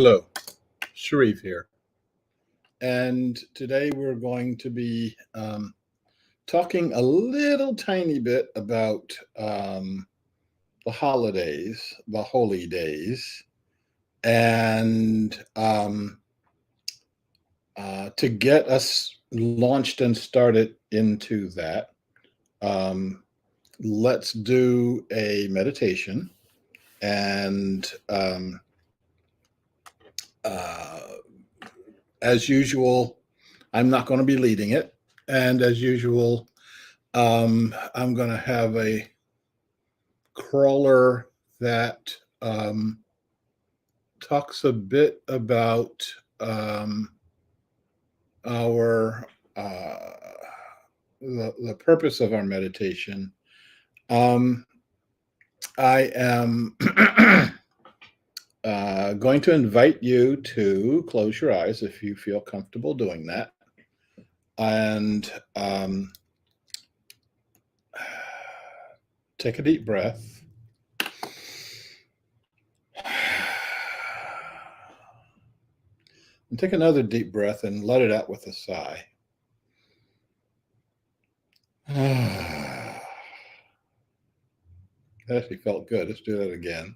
Hello, Sharif here. And today we're going to be talking a little tiny bit about the holidays, the holy days, and to get us launched and started into that, let's do a meditation. And uh, as usual, I'm not going to be leading it. And as usual, I'm going to have a crawler that talks a bit about our the purpose of our meditation. I am going to invite you to close your eyes if you feel comfortable doing that, and take a deep breath. And take another deep breath and let it out with a sigh. That actually felt good. Let's do that again.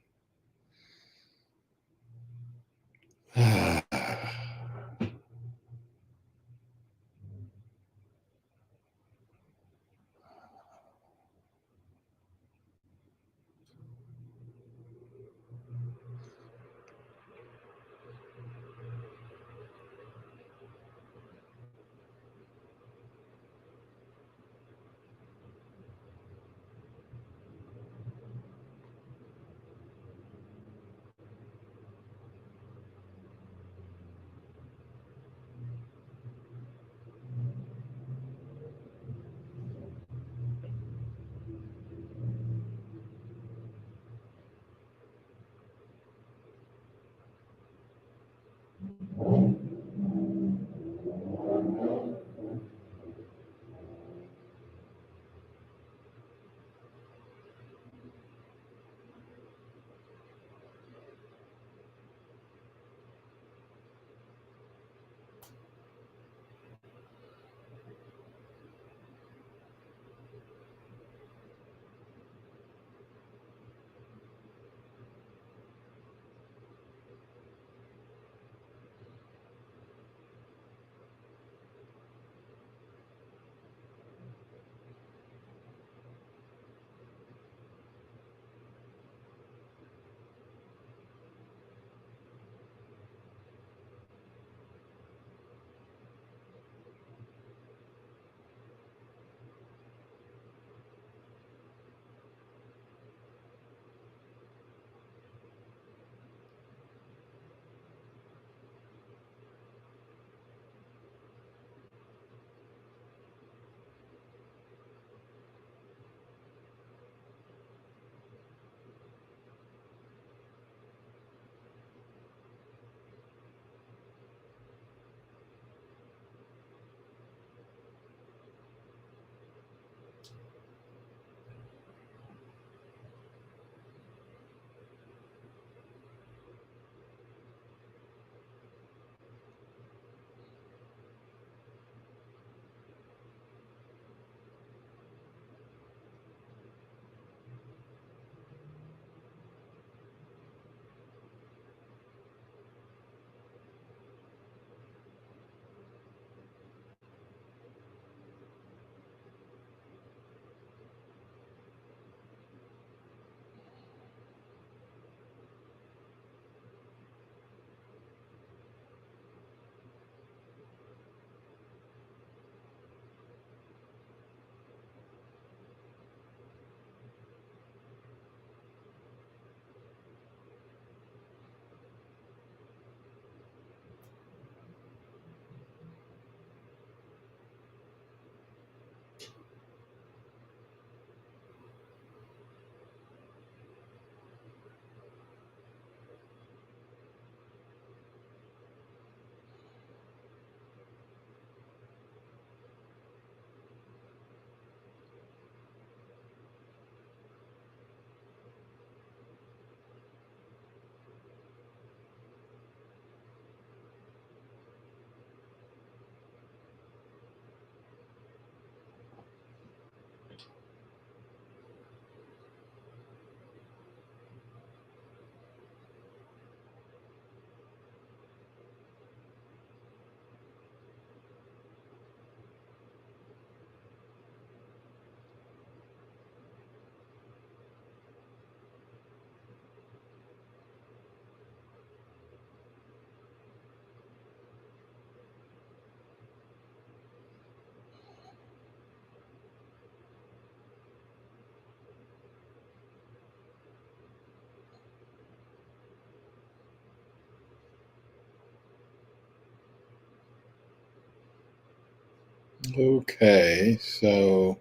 Okay, so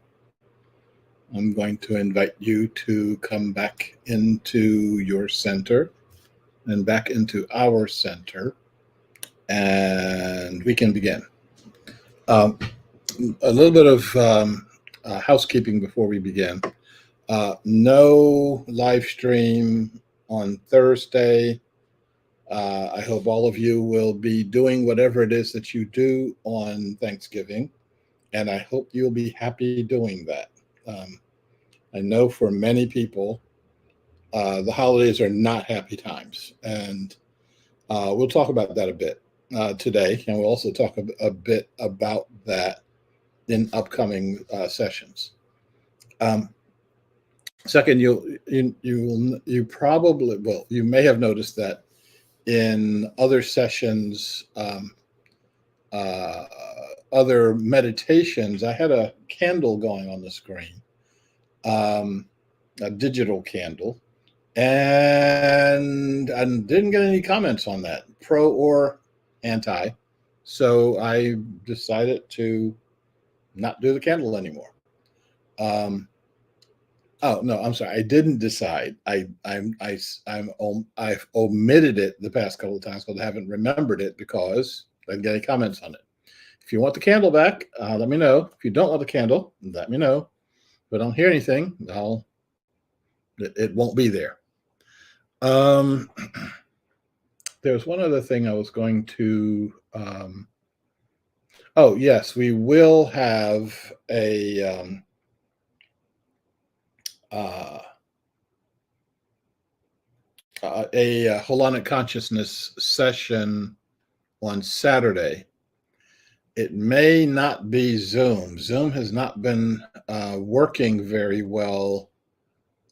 I'm going to invite you to come back into your center and back into our center, and we can begin. Um, a little bit of housekeeping before we begin. No live stream on Thursday. I hope all of you will be doing whatever it is that you do on Thanksgiving, and I hope you'll be happy doing that. I know for many people, the holidays are not happy times, and we'll talk about that a bit today, and we'll also talk a bit about that in upcoming sessions. Second, you probably, well, you may have noticed that in other sessions, uh, other meditations, I had a candle going on the screen, a digital candle, and I didn't get any comments on that, pro or anti. So I decided to not do the candle anymore. Oh no, I'm sorry. I didn't decide. I've omitted it the past couple of times because I haven't remembered it because I didn't get any comments on it. If you want the candle back, let me know. If you don't want the candle, let me know. If I don't hear anything, it won't be there. There's one other thing I was going to. Oh yes, we will have a holonic consciousness session on Saturday. It may not be Zoom. Zoom has not been working very well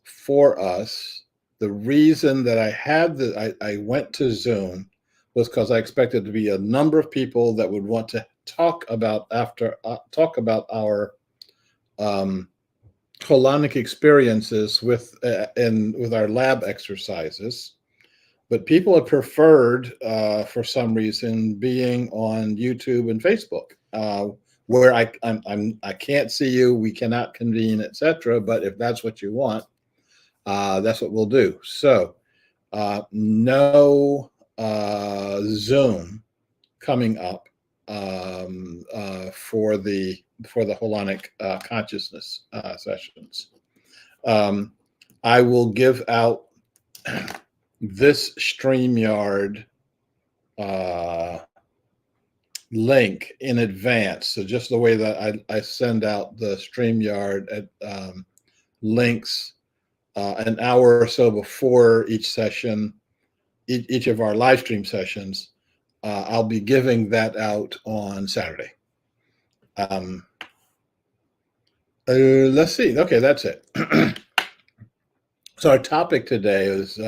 for us. The reason that I went to Zoom was because I expected to be a number of people that would want to talk about our holonic experiences with our lab exercises. But people have preferred, for some reason, being on YouTube and Facebook, where I can't see you, we cannot convene, etc. But if that's what you want, that's what we'll do. So, no Zoom coming up for the holonic consciousness sessions. I will give out this StreamYard link in advance. So just the way that I send out the StreamYard links an hour or so before each session, each of our live stream sessions, I'll be giving that out on Saturday. Let's see. Okay, that's it. So our topic today is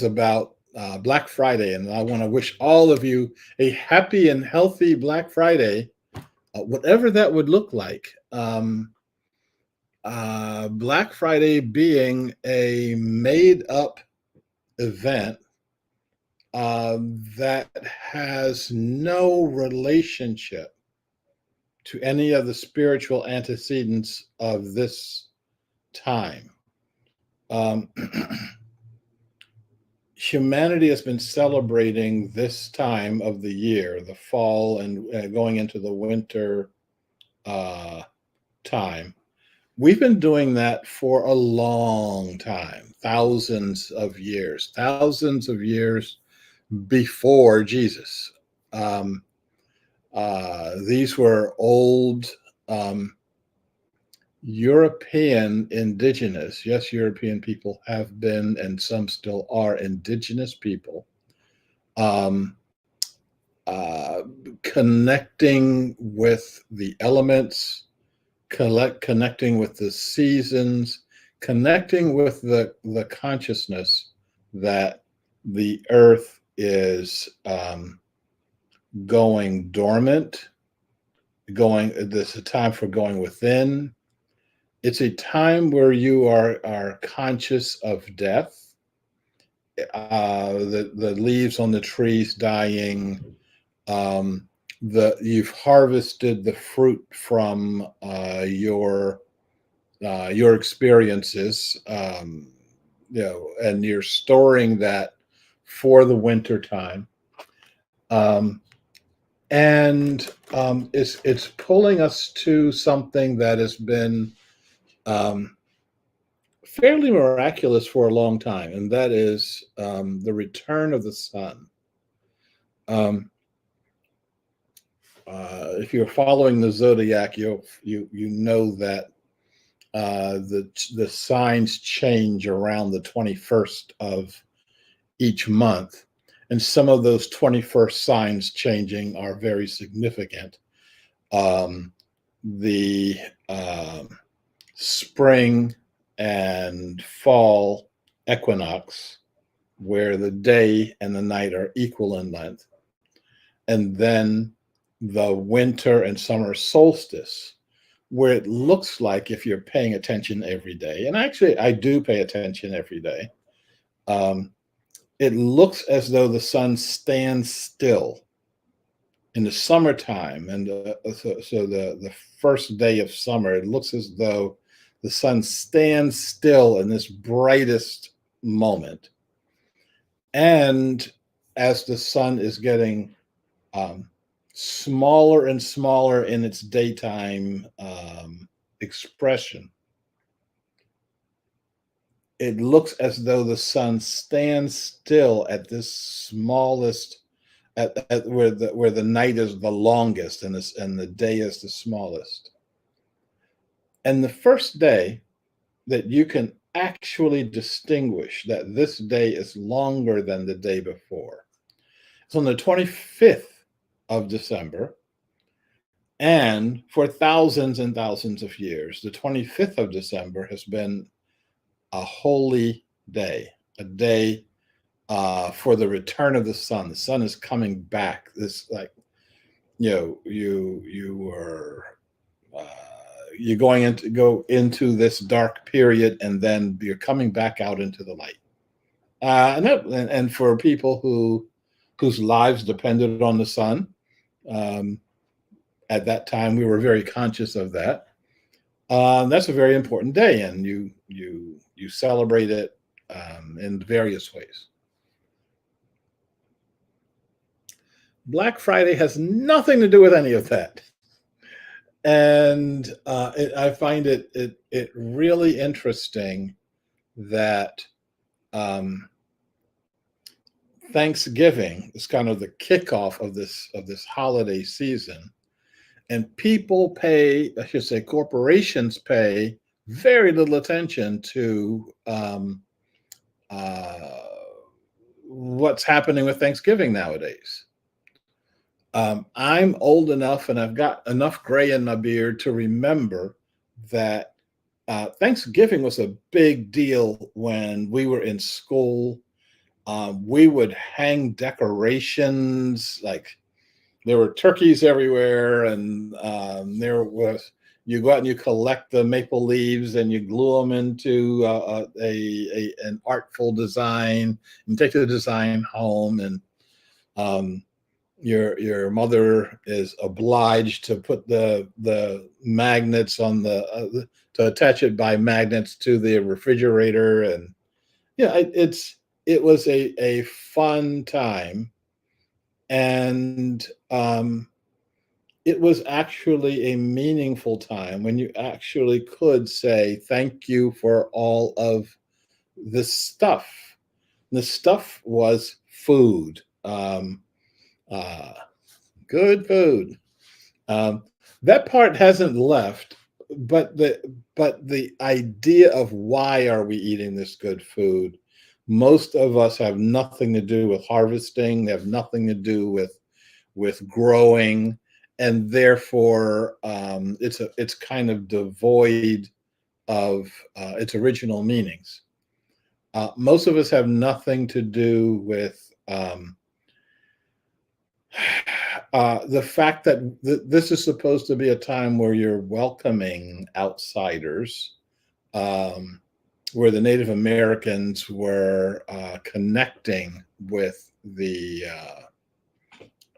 about Black Friday, and I want to wish all of you a happy and healthy Black Friday, whatever that would look like. Black Friday being a made-up event that has no relationship to any of the spiritual antecedents of this time. Humanity has been celebrating this time of the year, the fall and going into the winter time. We've been doing that for a long time, thousands of years before Jesus. These were old European indigenous, yes, European people have been, and some still are, indigenous people, connecting with the elements, connecting with the seasons, connecting with the consciousness that the earth is going dormant, this is a time for going within. It's a time where you are conscious of death, the leaves on the trees dying, you've harvested the fruit from your experiences, and you're storing that for the winter time. Um, and it's pulling us to something that has been um, fairly miraculous for a long time, and that is the return of the sun. Um, if you're following the zodiac, you know that the signs change around the 21st of each month, and some of those 21st signs changing are very significant. Um, the spring and fall equinox, where the day and the night are equal in length, and then the winter and summer solstice, where it looks like, if you're paying attention every day, and actually I do pay attention every day, um, it looks as though the sun stands still in the summertime. And so the first day of summer, it looks as though the sun stands still in this brightest moment. And as the sun is getting um, smaller and smaller in its daytime expression, it looks as though the sun stands still at this smallest, at where the night is the longest and the day is the smallest. And the first day that you can actually distinguish that this day is longer than the day before, it's on the 25th of December. And for thousands and thousands of years, the 25th of December has been a holy day, a day for the return of the sun. The sun is coming back. This, like, you were uh, you're go into this dark period, and then you're coming back out into the light. And for people whose lives depended on the sun, um, at that time we were very conscious of that. That's a very important day, and you celebrate it in various ways. Black Friday has nothing to do with any of that, and I find it really interesting that um, Thanksgiving is kind of the kickoff of this holiday season, and people pay, I should say, corporations pay very little attention to uh, what's happening with Thanksgiving nowadays. I'm old enough and I've got enough gray in my beard to remember that Thanksgiving was a big deal when we were in school. We would hang decorations, like there were turkeys everywhere, and you go out and you collect the maple leaves and you glue them into an artful design and take the design home. And um, your mother is obliged to put the magnets on to attach it by magnets to the refrigerator. And yeah, it was a fun time. And it was actually a meaningful time when you actually could say thank you for all of this stuff. The stuff was food, uh, good food. Um, that part hasn't left, but the idea of why are we eating this good food? Most of us have nothing to do with harvesting. They have nothing to do with growing, and therefore it's kind of devoid of its original meanings. Most of us have nothing to do with the fact that this is supposed to be a time where you're welcoming outsiders, where the Native Americans were connecting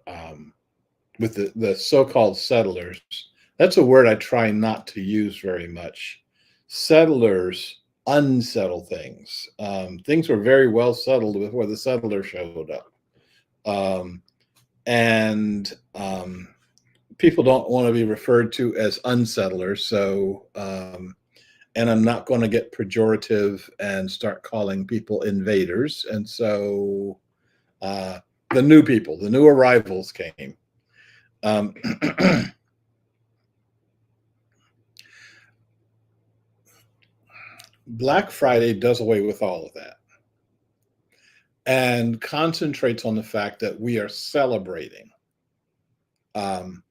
um, with the so-called settlers. That's a word I try not to use very much. Settlers unsettle things. Things were very well settled before the settlers showed up. Um, and people don't want to be referred to as unsettlers. So, and I'm not going to get pejorative and start calling people invaders. And so uh, the new people, the new arrivals came. Um, Black Friday does away with all of that and concentrates on the fact that we are celebrating, um,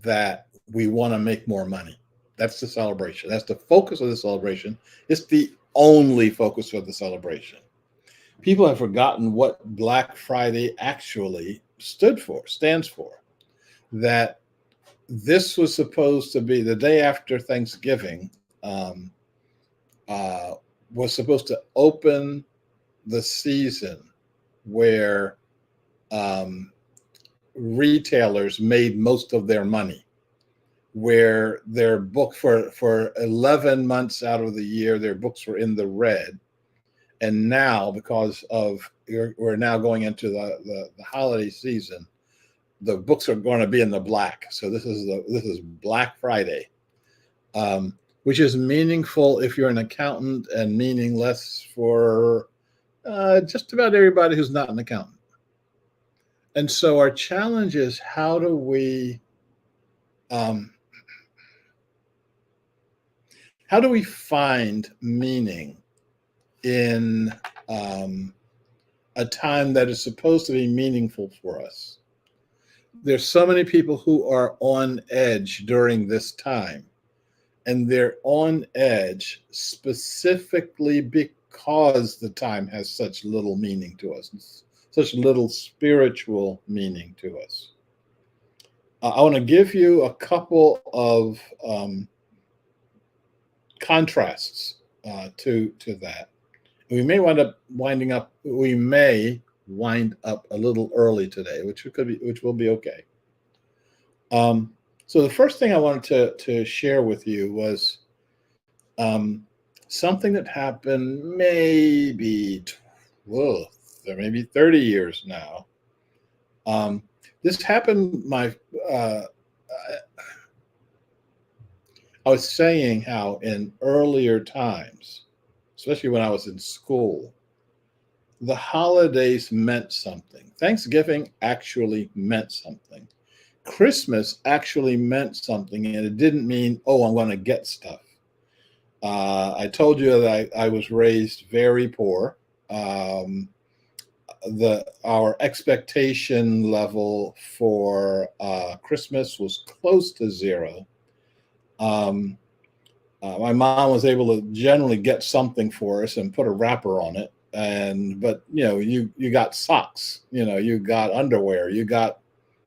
that we want to make more money. That's the celebration. That's the focus of the celebration. It's the only focus of the celebration. People have forgotten what Black Friday actually stands for. That this was supposed to be the day after Thanksgiving, um, uh, was supposed to open the season where um, retailers made most of their money, where their book for 11 months out of the year, their books were in the red. And now, because of we're now going into the holiday season, the books are going to be in the black. So this is Black Friday, which is meaningful if you're an accountant and meaningless for just about everybody who's not an accountant. And so our challenge is um, how do we find meaning in a time that is supposed to be meaningful for us? There's so many people who are on edge during this time, and they're on edge specifically because the time has such little meaning to us, such little spiritual meaning to us. I want to give you a couple of contrasts to that. We may wind up a little early today, which will be okay. So the first thing I wanted to share with you was um, something that happened maybe 30 years now. This happened. Uh, I was saying how in earlier times, especially when I was in school, the holidays meant something. Thanksgiving actually meant something. Christmas actually meant something, and it didn't mean, oh, I'm going to get stuff. I told you that I was raised very poor. Our expectation level for Christmas was close to zero. Um, my mom was able to generally get something for us and put a wrapper on it, but you got socks, you got underwear, you got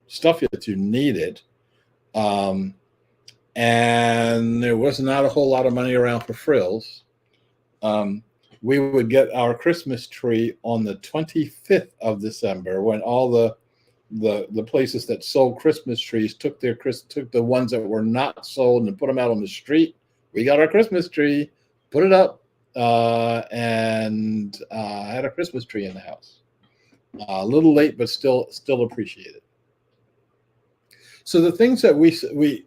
stuff that you needed, and there was not a whole lot of money around for frills. We would get our Christmas tree on the 25th of December, when all the places that sold Christmas trees took the ones that were not sold and put them out on the street. We got our Christmas tree, put it up, and had a Christmas tree in the house. A little late, but still appreciated. So the things that we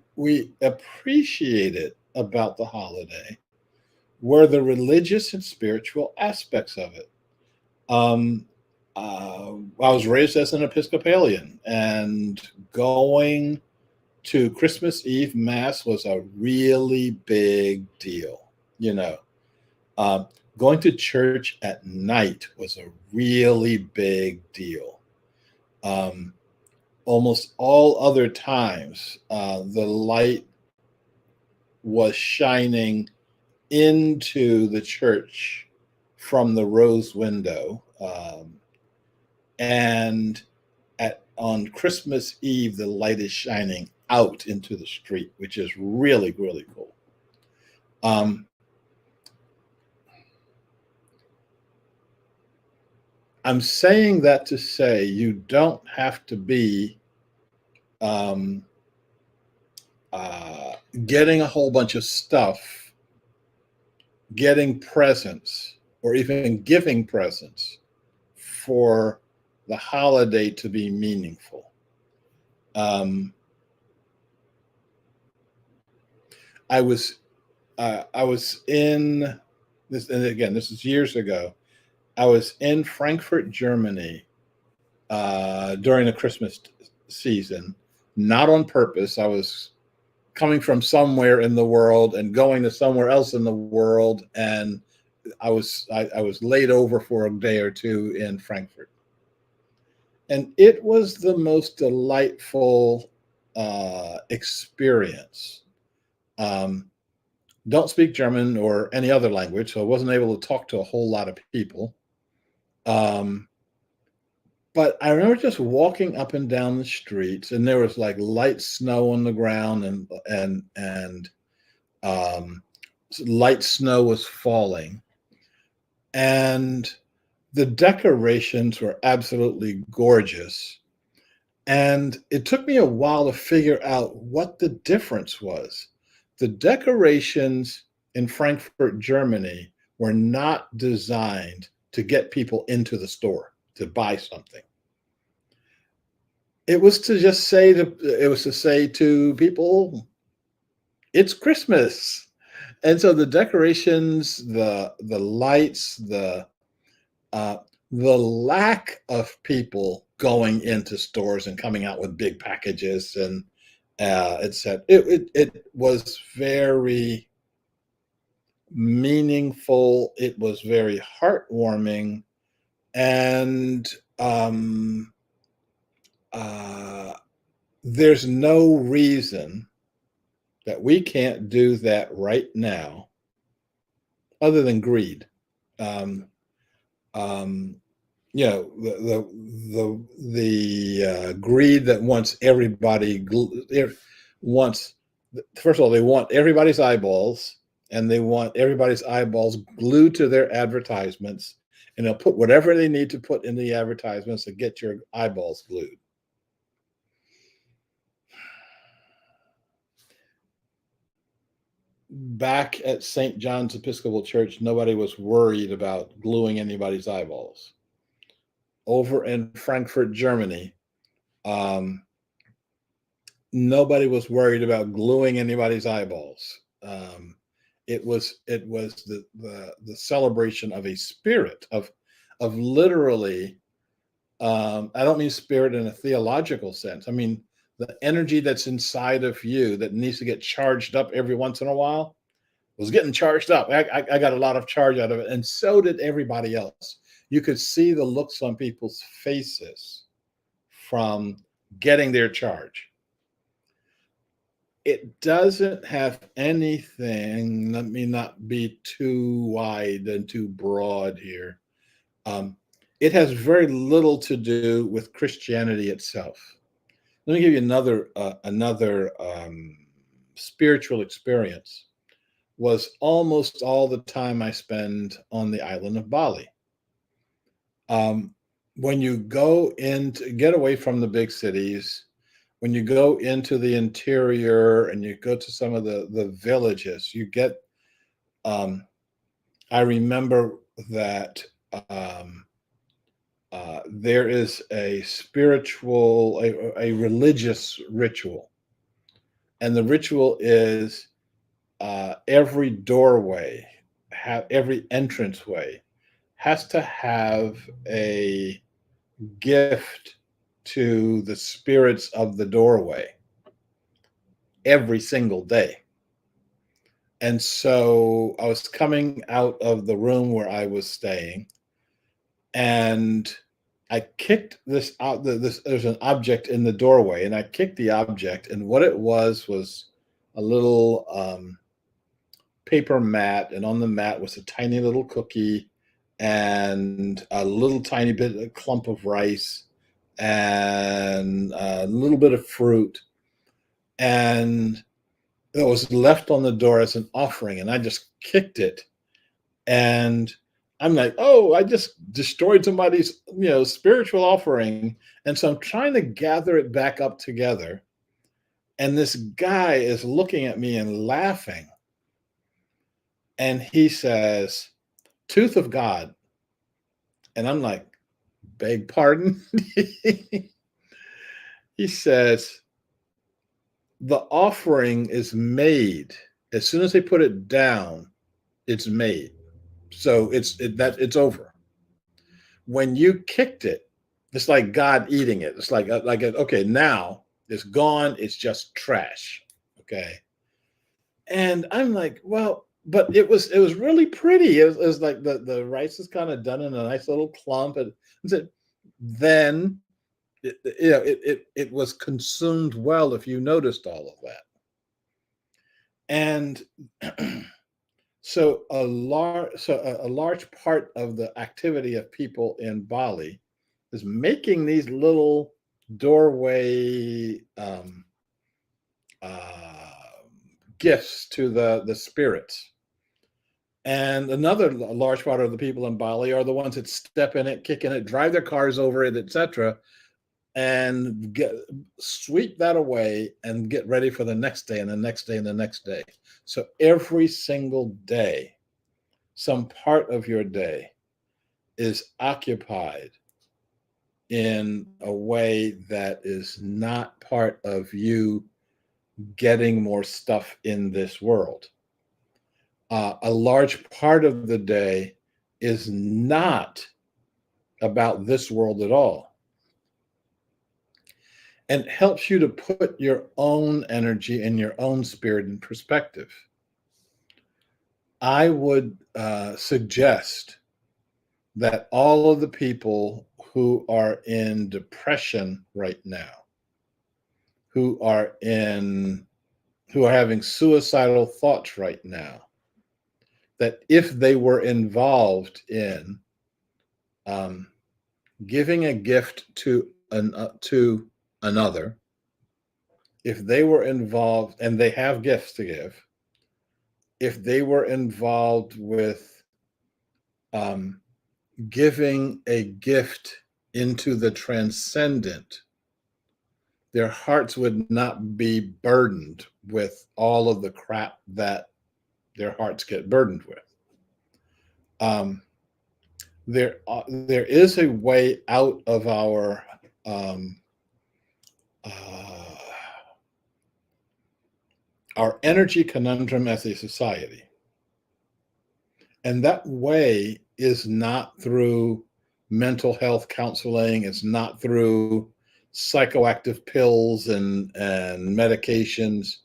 appreciated about the holiday were the religious and spiritual aspects of it. I was raised as an Episcopalian, and going to Christmas Eve Mass was a really big deal. Um, Going to church at night was a really big deal. Um, Almost all other times, the light was shining into the church from the rose window. And on Christmas Eve, the light is shining out into the street, which is really, really cool. I'm saying that to say you don't have to be um, uh, getting a whole bunch of stuff, getting presents, or even giving presents for the holiday to be meaningful. Um, I was I was in this, and again, this is years ago. I was in Frankfurt, Germany, during the Christmas season, not on purpose. I was coming from somewhere in the world and going to somewhere else in the world, and I was laid over for a day or two in Frankfurt, and it was the most delightful experience. Um, don't speak German or any other language, so I wasn't able to talk to a whole lot of people. Um, but I remember just walking up and down the streets, and there was like light snow on the ground, and um, light snow was falling, and the decorations were absolutely gorgeous. And it took me a while to figure out what the difference was. The decorations in Frankfurt, Germany were not designed to get people into the store to buy something. It was to say to people, it's Christmas. And so the decorations, the lights, uh, the lack of people going into stores and coming out with big packages and it was very meaningful. It was very heartwarming, and um, uh, there's no reason that we can't do that right now, other than greed. Um, um, you know, the greed that wants wants, first of all, they want everybody's eyeballs, and they want everybody's eyeballs glued to their advertisements, and they'll put whatever they need to put in the advertisements to get your eyeballs glued. Back at St. John's Episcopal Church, nobody was worried about gluing anybody's eyeballs. Over in Frankfurt, Germany, um, nobody was worried about gluing anybody's eyeballs. It was the celebration of a spirit of literally. I don't mean spirit in a theological sense. I mean the energy that's inside of you that needs to get charged up every once in a while was getting charged up. I got a lot of charge out of it, and so did everybody else. You could see the looks on people's faces from getting their charge. It doesn't have anything, let me not be too wide and too broad here. Um, it has very little to do with Christianity itself. Let me give you another spiritual experience. Was almost all the time I spend on the island of Bali. Um, when you go in to get away from the big cities, when you go into the interior and you go to some of the villages, you get. I remember that um, there is a religious ritual, and the ritual is every doorway, every entranceway has to have a gift to the spirits of the doorway every single day. And so I was coming out of the room where I was staying, and I kicked this out. There's an object in the doorway, and I kicked the object, and what it was a little paper mat, and on the mat was a tiny little cookie and a little tiny bit, a clump of rice, and a little bit of fruit, and it was left on the door as an offering, and I just kicked it, and I'm like, oh, I just destroyed somebody's spiritual offering, and so I'm trying to gather it back up together, And this guy is looking at me and laughing. And he says, "Tooth of God." And I'm like, "Beg pardon?" He says, "The offering is made. As soon as they put it down, it's made. So it's over. When you kicked it, it's like God eating it. It's like okay, now it's gone. It's just trash." Okay. And I'm like, "Well, but it was really pretty. It was like the rice is kind of done in a nice little clump." And I said, "Then it was consumed well, if you noticed all of that." And so a large part of the activity of people in Bali is making these little doorway uh, gifts to the spirits. And another large part of the people in Bali are the ones that step in it, kick in it, drive their cars over it, etc., and sweep that away and get ready for the next day and the next day and the next day. So every single day, some part of your day is occupied in a way that is not part of you getting more stuff in this world. A large part of the day is not about this world at all. And it helps you to put your own energy and your own spirit in perspective. I would suggest that all of the people who are in depression right now, who are having suicidal thoughts right now, that if they were involved in um, giving a gift to another, if they were involved, and they have gifts to give, if they were involved with um, giving a gift into the transcendent, their hearts would not be burdened with all of the crap that their hearts get burdened with. There is a way out of um, uh, our energy conundrum as a society. And that way is not through mental health counseling. It's not through psychoactive pills and medications.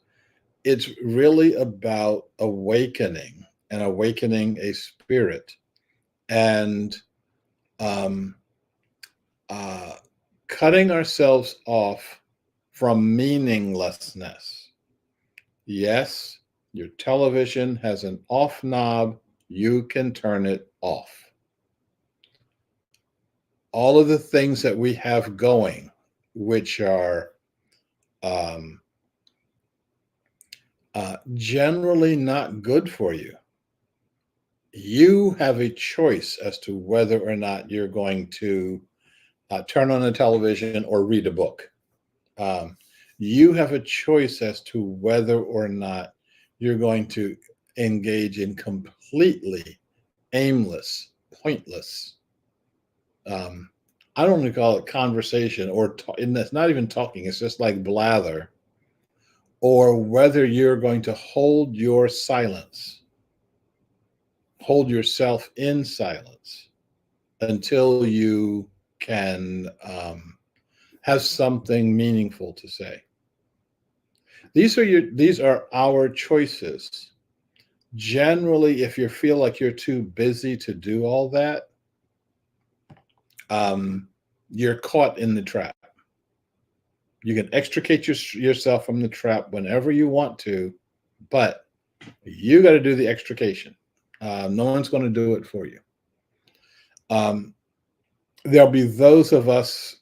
It's really about awakening and awakening a spirit and um, uh, cutting ourselves off from meaninglessness. Yes, your television has an off knob. You can turn it off. All of the things that we have going, which are generally not good for you, you have a choice as to whether or not you're going to turn on the television or read a book. Um, you have a choice as to whether or not you're going to engage in completely aimless, pointless, I don't want to call it conversation and that's not even talking, it's just like blather, or whether you're going to hold your silence, hold yourself in silence until you can have something meaningful to say. These are our choices. Generally, if you feel like you're too busy to do all that, you're caught in the trap. You can extricate yourself from the trap whenever you want to, but you got to do the extrication. No one's going to do it for you. There'll be those of us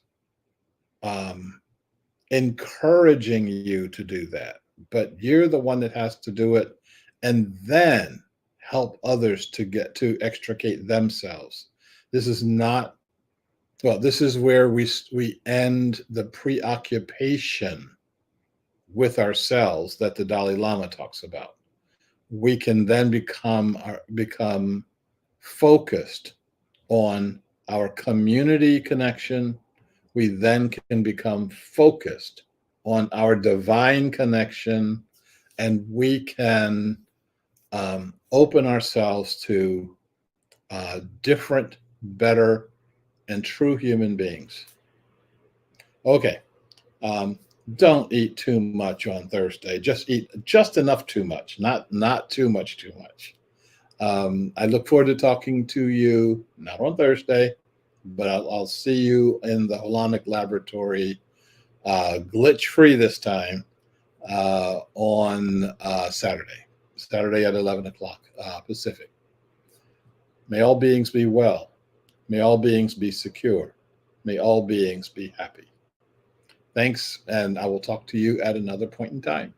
encouraging you to do that, but you're the one that has to do it and then help others to extricate themselves. This is not, well, this is where we end the preoccupation with ourselves that the Dalai Lama talks about. We can then become focused on our community connection. We then can become focused on our divine connection, and we can open ourselves to different, better, and true human beings. Okay. Um, don't eat too much on Thursday. Just eat just enough too much, not too much too much. I look forward to talking to you, not on Thursday, but I'll see you in the Holonic Laboratory, glitch free this time, on Saturday at 11 o'clock Pacific. May all beings be well. May all beings be secure. May all beings be happy. Thanks, and I will talk to you at another point in time.